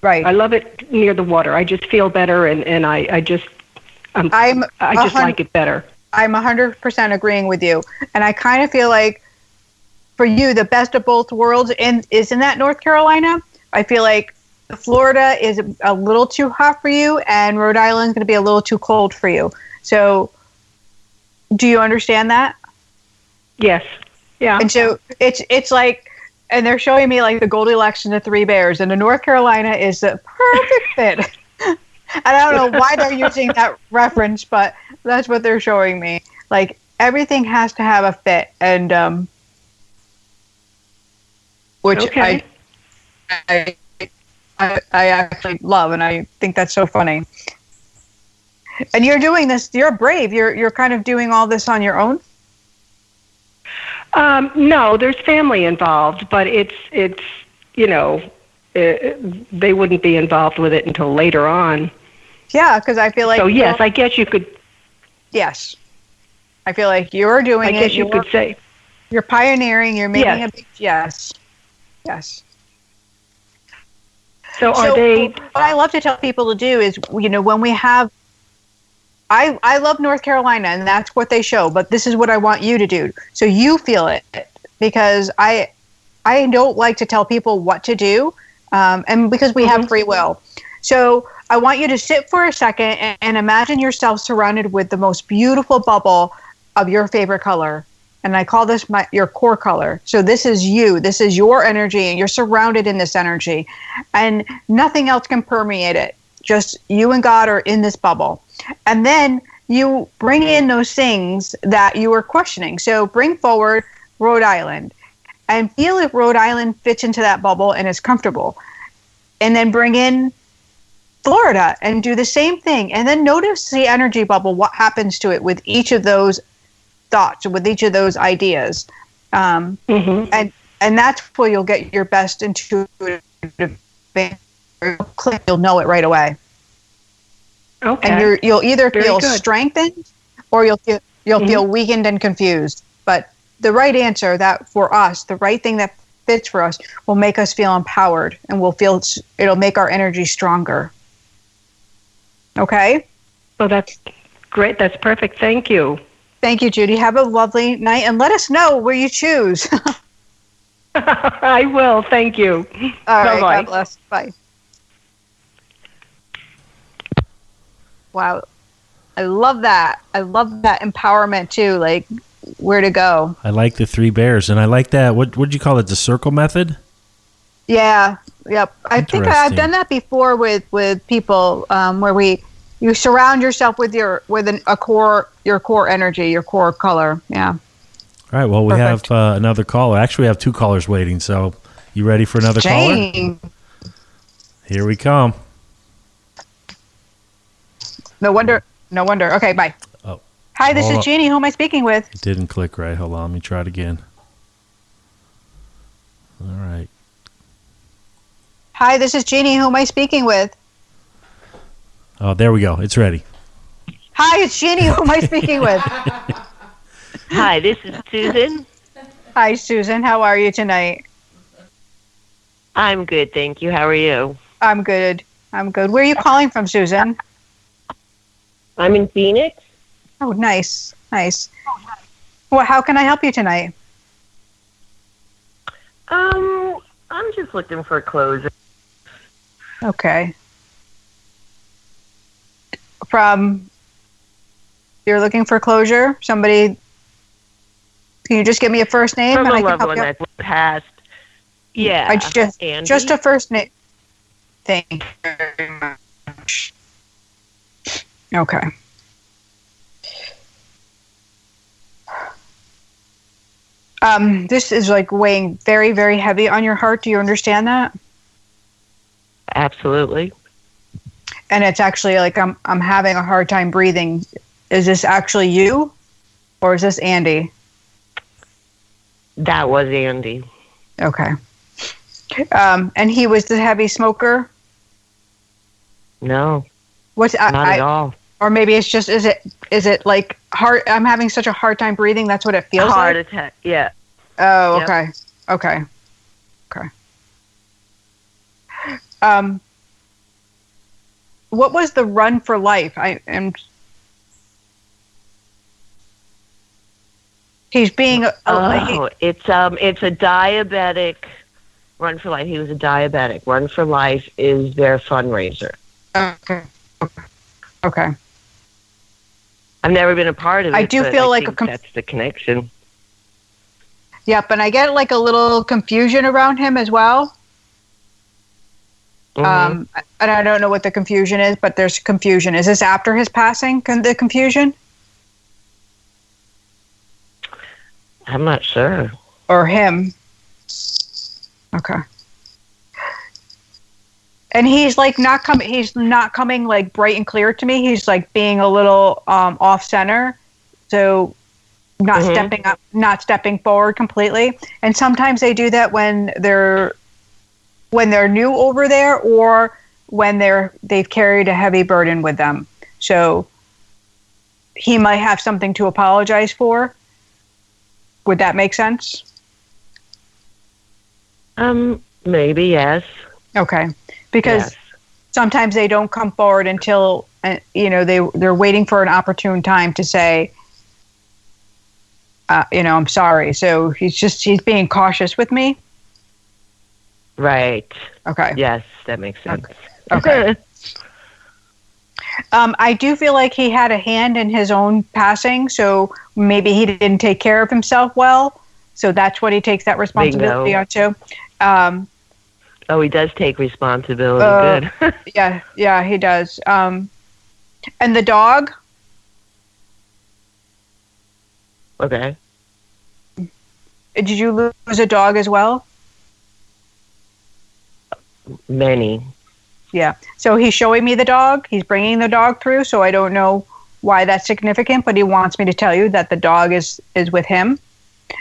S1: Right.
S9: I love it near the water. I just feel better, and I just like it better.
S1: I'm 100% agreeing with you, and I kind of feel like for you, the best of both worlds is in that North Carolina. I feel like Florida is a little too hot for you, and Rhode Island is going to be a little too cold for you. So, do you understand that?
S9: Yes. Yeah.
S1: And so it's like, and they're showing me like the Goldilocks and the Three Bears, and the North Carolina is the perfect fit. And I don't know why they're using that reference, but that's what they're showing me. Like everything has to have a fit, and which
S9: okay.
S1: I actually love, and I think that's so funny. And you're doing this. You're brave. You're kind of doing all this on your own.
S9: No, there's family involved, but it's they wouldn't be involved with it until later on.
S1: Yeah, because I feel like.
S9: So yes, I guess you could.
S1: Yes, I feel like you're doing it.
S9: I guess you could say
S1: you're pioneering. You're making a big yes. So
S9: are they?
S1: What I love to tell people to do is, when we have. I love North Carolina, and that's what they show. But this is what I want you to do, so you feel it, because I don't like to tell people what to do, and because we have free will. So I want you to sit for a second and imagine yourself surrounded with the most beautiful bubble of your favorite color, and I call this your core color. So this is you. This is your energy, and you're surrounded in this energy, and nothing else can permeate it. Just you and God are in this bubble. And then you bring in those things that you were questioning. So bring forward Rhode Island and feel if Rhode Island fits into that bubble and is comfortable. And then bring in Florida and do the same thing. And then notice the energy bubble, what happens to it with each of those thoughts, with each of those ideas. And that's where you'll get your best intuitive. You'll know it right away.
S9: Okay.
S1: And you'll either feel strengthened or you'll feel weakened and confused. But the right answer, that for us, the right thing that fits for us, will make us feel empowered, and it'll make our energy stronger. Okay?
S9: Well, that's great. That's perfect. Thank you.
S1: Thank you, Judy. Have a lovely night, and let us know where you choose.
S9: I will. Thank you.
S1: All right. God bless. Bye. Wow. I love that. I love that empowerment too, like where to go.
S2: I like the Three Bears, and I like that. What'd you call it? The circle method?
S1: Yeah. Yep. I think I've done that before with people, where you surround yourself with your core energy, your core color. Yeah. All
S2: right. Well, we have another caller. Actually, we have two callers waiting. So, you ready for another
S1: Jeanne.
S2: caller? Here we come.
S1: No wonder. Okay, bye.
S2: Oh.
S1: Hi, this is Jeanne. Who am I speaking with?
S2: It didn't click right. Hold on. Let me try it again. All right.
S1: Hi, this is Jeanne. Who am I speaking with?
S2: Oh, there we go. It's ready.
S1: Hi, it's Jeanne. Who am I speaking with?
S10: Hi, this is Susan.
S1: Hi, Susan. How are you tonight?
S10: I'm good, thank you. How are you?
S1: I'm good. Where are you calling from, Susan?
S10: I'm in Phoenix.
S1: Oh, nice. Well, how can I help you tonight?
S10: I'm just looking for closure.
S1: Okay. You're looking for closure? Somebody, can you just give me a first name?
S10: From
S1: and
S10: a
S1: I can
S10: loved
S1: help
S10: one
S1: you?
S10: that's passed. Yeah.
S1: Just a first name. Thank you very much. Okay. This is like weighing very, very heavy on your heart. Do you understand that?
S10: Absolutely.
S1: And it's actually like I'm having a hard time breathing. Is this actually you, or is this Andy?
S10: That was Andy.
S1: Okay. And he was the heavy smoker?
S10: No.
S1: Not
S10: at all.
S1: Or maybe it's just is it like hard? I'm having such a hard time breathing. That's what it feels like.
S10: Heart attack. Yeah.
S1: Oh,
S10: Yep.
S1: okay. What was the run for life? He's being.
S10: It's a diabetic run for life. He was a diabetic. Run for life is their fundraiser.
S1: Okay.
S10: I've never been a part of it.
S1: I do feel like
S10: that's the connection.
S1: Yep, and I get like a little confusion around him as well.
S10: Mm-hmm.
S1: And I don't know what the confusion is, but there's confusion. Is this after his passing? The confusion?
S10: I'm not sure.
S1: Or him? Okay. And he's like not coming. He's not coming like bright and clear to me. He's like being a little off center, so not stepping up, not stepping forward completely. And sometimes they do that when they're new over there, or when they've carried a heavy burden with them. So he might have something to apologize for. Would that make sense?
S10: Maybe, yes.
S1: Okay. Because sometimes they don't come forward until, they're waiting for an opportune time to say, I'm sorry. So he's being cautious with me.
S10: Right.
S1: Okay.
S10: Yes, that makes sense.
S1: Okay. I do feel like he had a hand in his own passing, so maybe he didn't take care of himself well. So that's what he takes that responsibility onto.
S10: He does take responsibility. Good.
S1: Yeah, he does. And the dog?
S10: Okay.
S1: Did you lose a dog as well?
S10: Many.
S1: Yeah. So he's showing me the dog. He's bringing the dog through, so I don't know why that's significant, but he wants me to tell you that the dog is with him.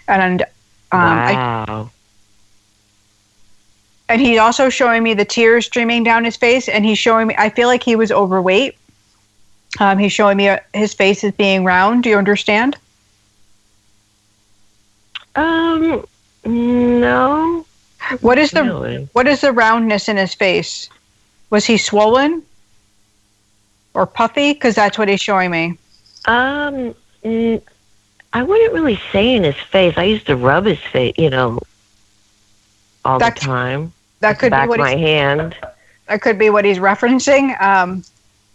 S1: And
S10: wow.
S1: And he's also showing me the tears streaming down his face, and he's showing me, I feel like he was overweight. He's showing me his face is being round. Do you understand?
S10: No.
S1: What is the roundness in his face? Was he swollen or puffy? Because that's what he's showing me.
S10: I wouldn't really say in his face. I used to rub his face, all the time.
S1: That could be what
S10: my hand.
S1: That could be what he's referencing.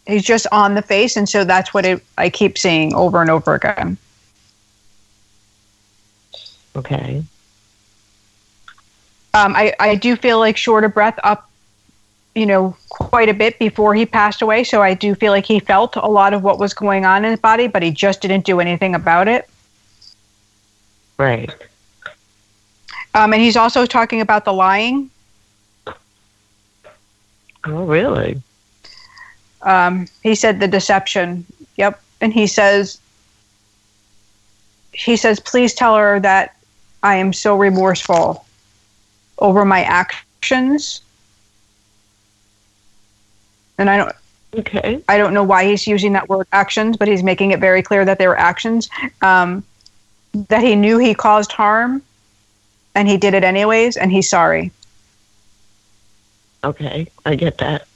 S1: He's just on the face, and so that's what I keep seeing over and over again.
S10: Okay.
S1: I do feel like short of breath up, quite a bit before he passed away. So I do feel like he felt a lot of what was going on in his body, but he just didn't do anything about it.
S10: Right.
S1: And he's also talking about the lying.
S10: Oh, really?
S1: He said the deception. Yep. And he says, please tell her that I am so remorseful over my actions. And I don't know why he's using that word actions, but he's making it very clear that they were actions. That he knew he caused harm, and he did it anyways, and he's sorry.
S10: Okay, I get that.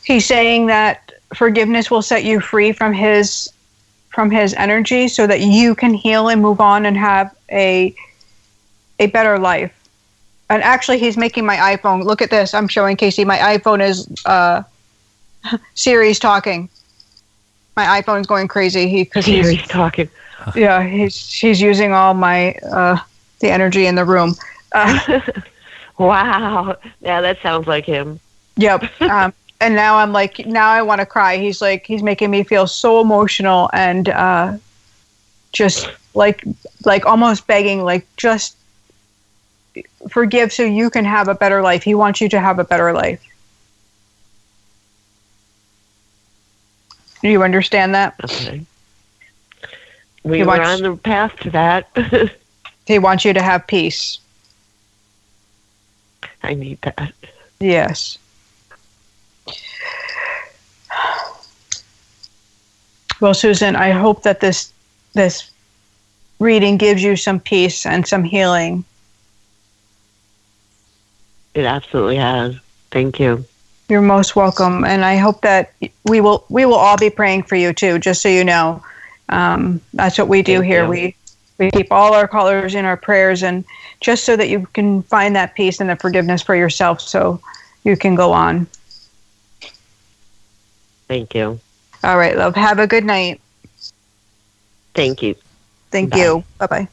S1: He's saying that forgiveness will set you free from his energy, so that you can heal and move on and have a better life. And actually, he's making my iPhone. Look at this. I'm showing Casey. My iPhone is Siri's talking. My iPhone's going crazy.
S10: Siri's talking.
S1: Yeah, he's using all my the energy in the room.
S10: Wow. Yeah, that sounds like him.
S1: Yep. and now I'm like, now I want to cry. He's making me feel so emotional and just like almost begging, like, just forgive so you can have a better life. He wants you to have a better life. Do you understand that?
S10: Okay. We were on the path to that.
S1: He wants you to have peace.
S10: I need that.
S1: Yes. Well, Susan, I hope that this reading gives you some peace and some healing.
S10: It absolutely has. Thank you.
S1: You're most welcome, and I hope that we will all be praying for you too. Just so you know, that's what we do
S10: Thank
S1: here.
S10: you.
S1: We keep all our callers in our prayers, and just so that you can find that peace and the forgiveness for yourself, so you can go on.
S10: Thank you.
S1: All right, love. Have a good night.
S10: Thank you.
S1: Thank you. Bye-bye.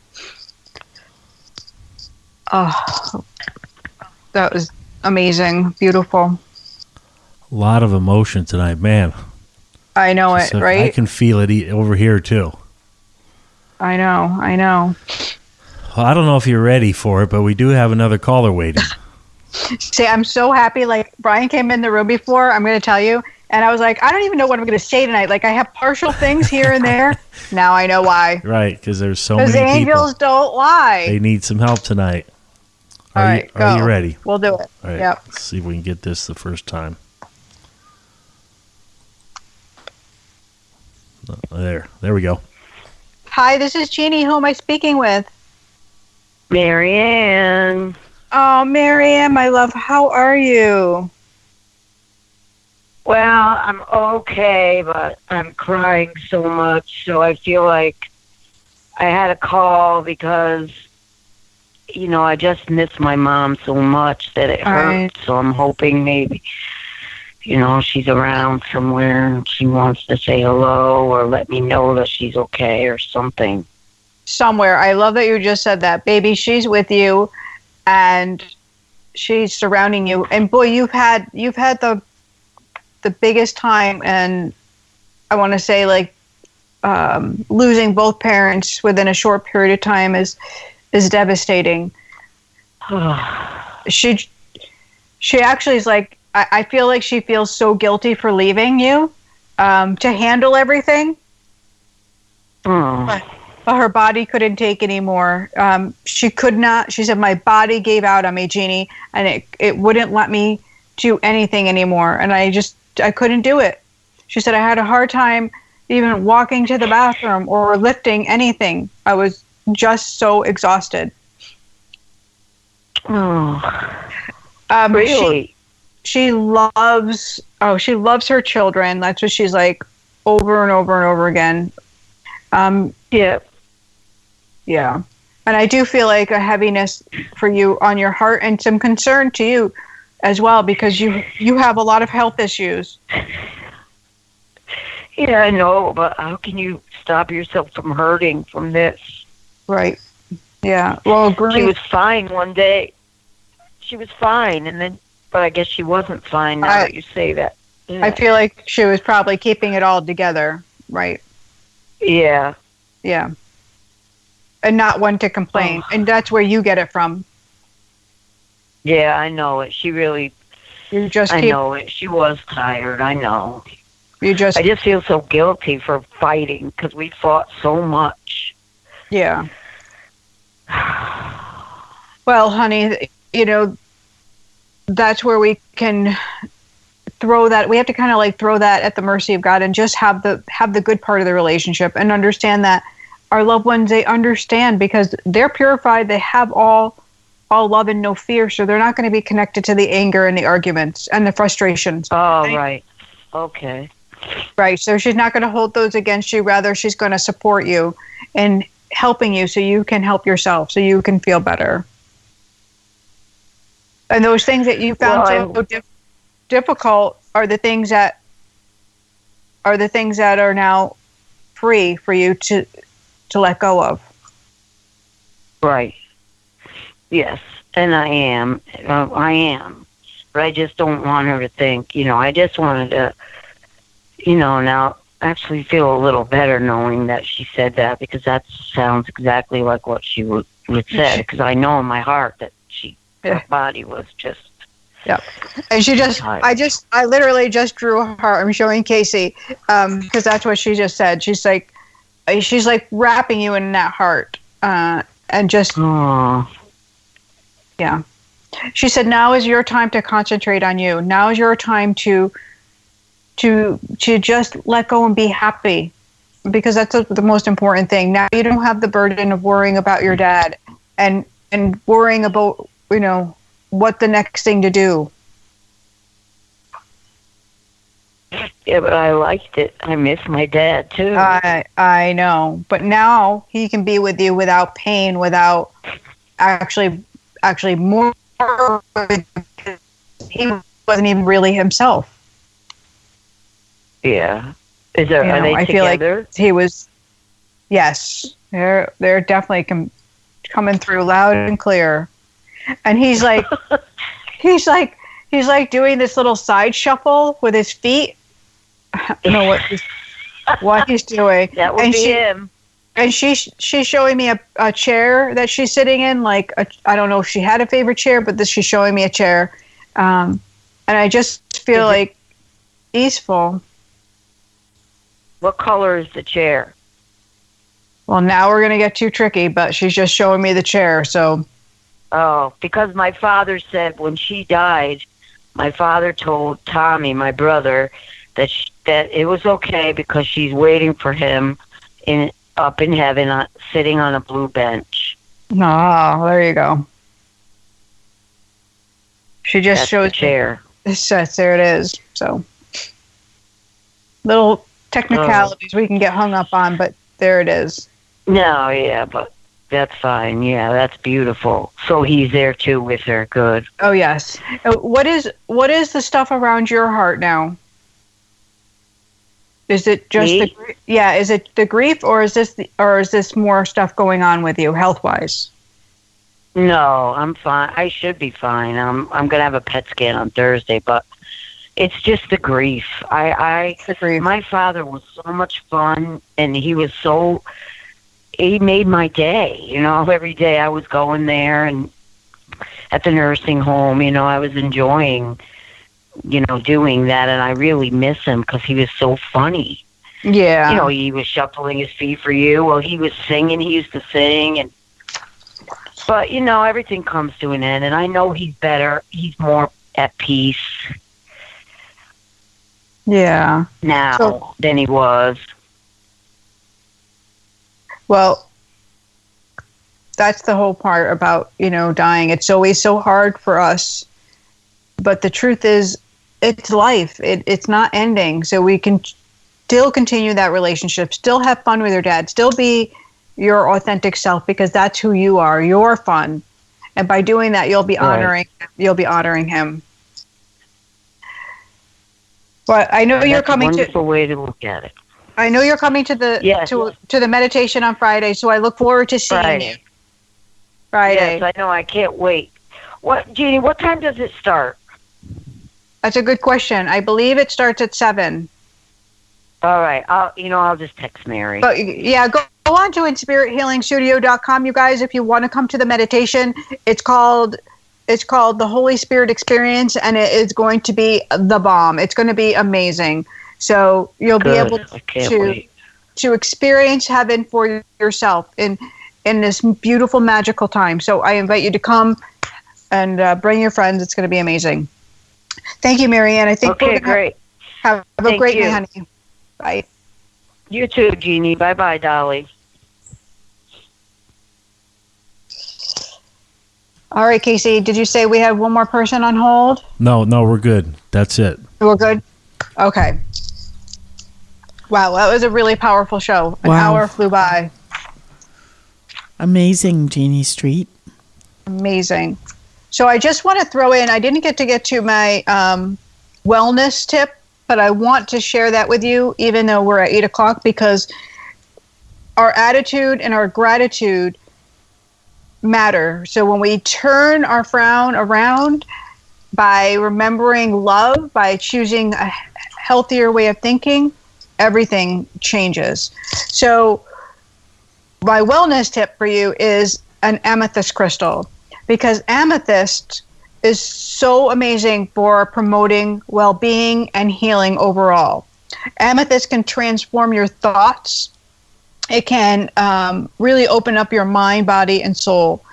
S1: Oh, that was amazing. Beautiful.
S2: A lot of emotion tonight, man.
S1: I know it, right?
S2: I can feel it over here, too.
S1: I know.
S2: Well, I don't know if you're ready for it, but we do have another caller waiting.
S1: See, I'm so happy. Like, Brian came in the room before, I'm going to tell you, and I was like, I don't even know what I'm going to say tonight. Like, I have partial things here and there. Now I know why.
S2: Right, because there's so many people.
S1: Because angels don't lie.
S2: They need some help tonight. Are you ready?
S1: We'll do it.
S2: All right,
S1: yep.
S2: Let's see if we can get this the first time. There we go.
S1: Hi, this is Jeannie. Who am I speaking with?
S10: Marianne.
S1: Oh, Marianne, my love. How are you?
S10: Well, I'm okay, but I'm crying so much, so I feel like I had a call because, I just miss my mom so much that it hurts, so I'm hoping maybe, she's around somewhere and she wants to say hello or let me know that she's okay or something.
S1: Somewhere. I love that you just said that. Baby, she's with you and she's surrounding you. And boy, you've had the biggest time, and I want to say, like, losing both parents within a short period of time is devastating. She actually is like, I feel like she feels so guilty for leaving you to handle everything. But her body couldn't take anymore. She could not. She said, my body gave out on me, Jeannie, and it wouldn't let me do anything anymore. And I couldn't do it. She said, I had a hard time even walking to the bathroom or lifting anything. I was just so exhausted.
S10: Really?
S1: She loves her children. That's what she's like over and over and over again. Yeah. And I do feel like a heaviness for you on your heart and some concern to you as well, because you have a lot of health issues.
S10: Yeah, I know, but how can you stop yourself from hurting from this?
S1: Right. Yeah. Well,
S10: she was fine one day. She was fine, but I guess she wasn't fine now that you say that. Yeah.
S1: I feel like she was probably keeping it all together, right?
S10: Yeah.
S1: Yeah. And not one to complain. And that's where you get it from.
S10: Yeah, I know it. She really... I know it. She was tired. I know. I just feel so guilty for fighting because we fought so much.
S1: Yeah. Well, honey, that's where we can throw that. We have to kind of like throw that at the mercy of God and just have the good part of the relationship and understand that our loved ones, they understand because they're purified. They have all love and no fear, so they're not going to be connected to the anger and the arguments and the frustrations.
S10: Oh, right. Okay.
S1: Right. So she's not going to hold those against you. Rather, she's going to support you in helping you so you can help yourself, so you can feel better. And those things that you found so difficult are the things that are now free for you to let go of. Right.
S10: Yes, and I am. but I just don't want her to think, I just wanted to, now actually feel a little better knowing that she said that, because that sounds exactly like what she would say, because I know in my heart that her body was just.
S1: Yeah. And she just, I literally just drew her. I'm showing Casey, because that's what she just said. She's like wrapping you in that heart, and just.
S10: Aww.
S1: Yeah. She said, now is your time to concentrate on you. Now is your time to just let go and be happy, because that's the most important thing. Now you don't have the burden of worrying about your dad and worrying about, what the next thing to do.
S10: Yeah, but I liked it. I miss my dad too.
S1: I know, but now he can be with you without pain, without actually more. He wasn't even really himself.
S10: Yeah. Are they together?
S1: I feel like he was. Yes, they're definitely coming through loud and clear. And he's like, he's like doing this little side shuffle with his feet. I don't know what he's doing.
S10: That would be him.
S1: And she's showing me a chair that she's sitting in. Like, I don't know if she had a favorite chair, but she's showing me a chair. And I just feel like peaceful.
S10: What color is the chair?
S1: Well, now we're going to get too tricky, but she's just showing me the chair, so.
S10: Oh, because my father said when she died, my father told Tommy, my brother, that it was okay because she's waiting for him up in heaven, sitting on a blue bench.
S1: Oh, there you go. She just shows
S10: the chair.
S1: There it is. So, little technicalities we can get hung up on, but there it is.
S10: No, yeah, but that's fine. Yeah, that's beautiful. So he's there too with her. Good.
S1: Oh yes. What is the stuff around your heart now? Is it just is it the grief, or is this more stuff going on with you health wise?
S10: No, I'm fine. I should be fine. I'm gonna have a PET scan on Thursday, but it's just the grief. My father was so much fun, and he made my day. Every day I was going there, and at the nursing home, I was enjoying, doing that, and I really miss him because he was so funny.
S1: Yeah.
S10: He was shuffling his feet for you. Well, he was singing. He used to sing, but everything comes to an end, and I know he's better. He's more at peace.
S1: Yeah.
S10: Now than he was.
S1: Well, that's the whole part about, dying. It's always so hard for us. But the truth is, it's life. It's not ending. So we can still continue that relationship, still have fun with your dad, still be your authentic self, because that's who you are. You're fun. And by doing that, you'll be honoring him. But I know you're coming to.
S10: That's a wonderful way to look at it.
S1: I know you're coming to the to the meditation on Friday, so I look forward to seeing you. Friday.
S10: Yes, I know. I can't wait. Jeannie? What time does it start?
S1: That's a good question. I believe it starts at 7.
S10: All right. I'll just text Mary.
S1: But yeah, go on to inspirithealingstudio.com, you guys, if you want to come to the meditation. It's called the Holy Spirit Experience, and it is going to be the bomb. It's going to be amazing. So you'll be able to experience heaven for yourself in this beautiful, magical time. So I invite you to come and bring your friends. It's going to be amazing. Thank you, Marianne. I think
S10: great.
S1: Have a great night, honey. Bye.
S10: You too, Jeannie. Bye-bye, Dolly.
S1: All right, Casey, did you say we had one more person on hold?
S2: No, we're good. That's it.
S1: We're good? Okay. Wow, that was a really powerful show. An hour flew by.
S8: Amazing, Jeannie Street.
S1: Amazing. So I just want to throw in, I didn't get to my wellness tip, but I want to share that with you, even though we're at 8 o'clock, because our attitude and our gratitude matter. So when we turn our frown around, by remembering love, by choosing a healthier way of thinking, everything changes. So my wellness tip for you is an amethyst crystal, because amethyst is so amazing for promoting well-being and healing overall. Amethyst can transform your thoughts. It can really open up your mind, body, and soul.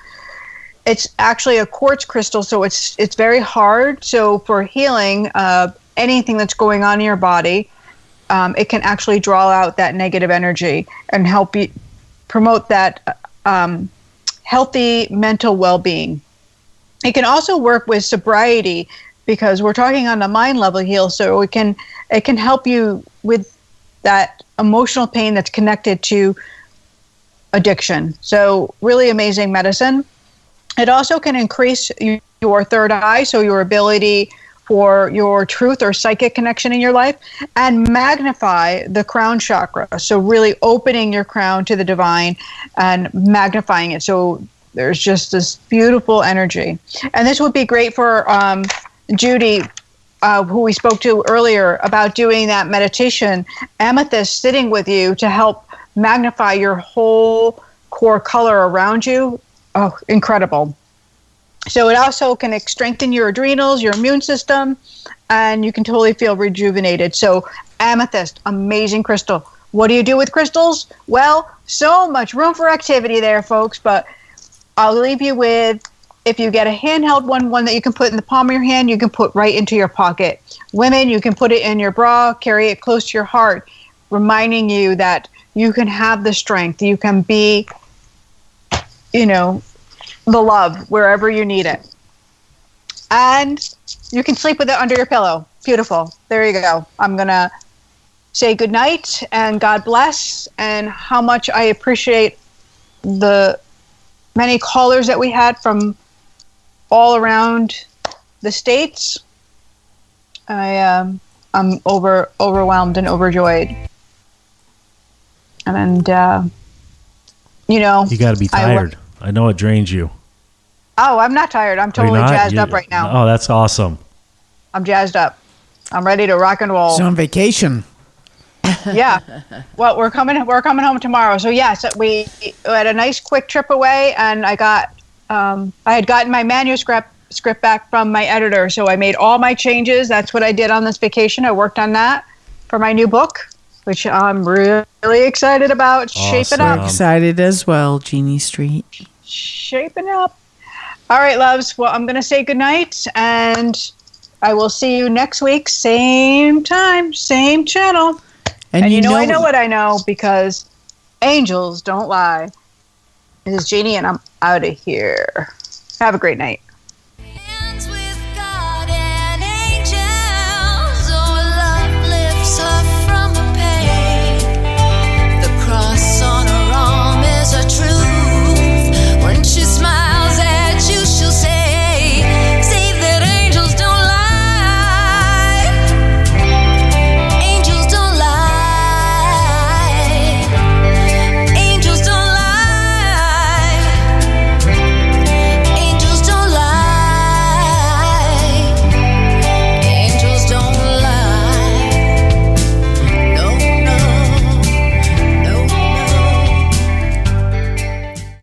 S1: It's actually a quartz crystal, so it's very hard. So for healing anything that's going on in your body, it can actually draw out that negative energy and help you promote that healthy mental well-being. It can also work with sobriety, because we're talking on the mind level heal, so it can help you with that emotional pain that's connected to addiction. So really amazing medicine. It also can increase your third eye, so your ability for your truth or psychic connection in your life, and magnify the crown chakra. So really opening your crown to the divine and magnifying it. So there's just this beautiful energy. And this would be great for Judy, who we spoke to earlier, about doing that meditation, amethyst sitting with you to help magnify your whole core color around you. Oh, incredible. So it also can strengthen your adrenals, your immune system, and you can totally feel rejuvenated. So amethyst, amazing crystal. What do you do with crystals? Well, so much room for activity there, folks, but I'll leave you with, if you get a handheld one that you can put in the palm of your hand, you can put right into your pocket. Women, you can put it in your bra, carry it close to your heart, reminding you that you can have the strength, you can be, the love wherever you need it. And you can sleep with it under your pillow. Beautiful. There you go. I'm going to say good night and God bless, and how much I appreciate the many callers that we had from all around the states. I'm overwhelmed and overjoyed. And you
S2: got to be tired. I know it drains you.
S1: Oh, I'm not tired. I'm totally jazzed up right now.
S2: Oh, that's awesome.
S1: I'm jazzed up. I'm ready to rock and roll.
S8: She's on vacation.
S1: Yeah. Well, we're coming home tomorrow. So yes, we had a nice quick trip away, and I had gotten my manuscript back from my editor, so I made all my changes. That's what I did on this vacation. I worked on that for my new book, which I'm really excited about.
S2: Awesome.
S1: Shaping up.
S8: We're excited as well, Jeannie Street.
S1: Shaping up. All right, loves. Well, I'm going to say goodnight, and I will see you next week. Same time, same channel. And I know what I know, because angels don't lie. This is Jeannie, and I'm out of here. Have a great night.